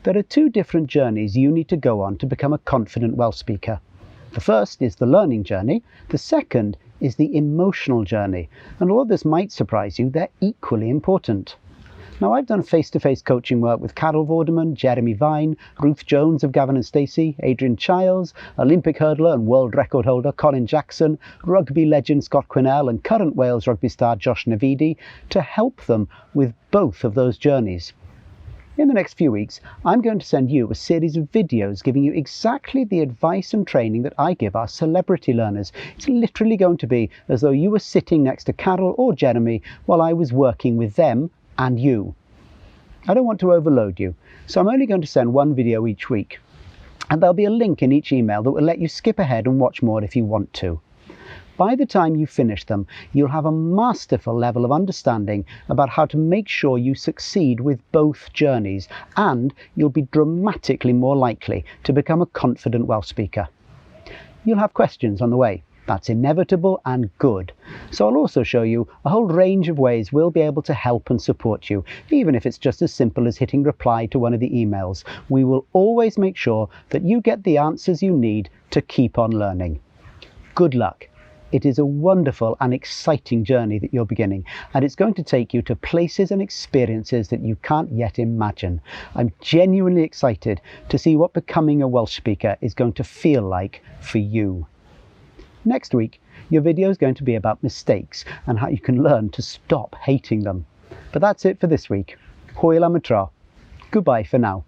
There are two different journeys you need to go on to become a confident Welsh speaker. The first is the learning journey, the second is the emotional journey, and although this might surprise you, they're equally important. Now, I've done face-to-face coaching work with Carol Vorderman, Jeremy Vine, Ruth Jones of Gavin and Stacey, Adrian Childs, Olympic hurdler and world record holder Colin Jackson, rugby legend Scott Quinnell and current Wales rugby star Josh Navidi to help them with both of those journeys. In the next few weeks, I'm going to send you a series of videos giving you exactly the advice and training that I give our celebrity learners. It's literally going to be as though you were sitting next to Carol or Jeremy while I was working with them and you. I don't want to overload you, so I'm only going to send one video each week. And there'll be a link in each email that will let you skip ahead and watch more if you want to. By the time you finish them, you'll have a masterful level of understanding about how to make sure you succeed with both journeys, and you'll be dramatically more likely to become a confident Welsh speaker. You'll have questions on the way. That's inevitable and good. So I'll also show you a whole range of ways we'll be able to help and support you, even if it's just as simple as hitting reply to one of the emails. We will always make sure that you get the answers you need to keep on learning. Good luck. It is a wonderful and exciting journey that you're beginning, and it's going to take you to places and experiences that you can't yet imagine. I'm genuinely excited to see what becoming a Welsh speaker is going to feel like for you. Next week, your video is going to be about mistakes and how you can learn to stop hating them. But that's it for this week. Hwyl am y tro. Goodbye for now.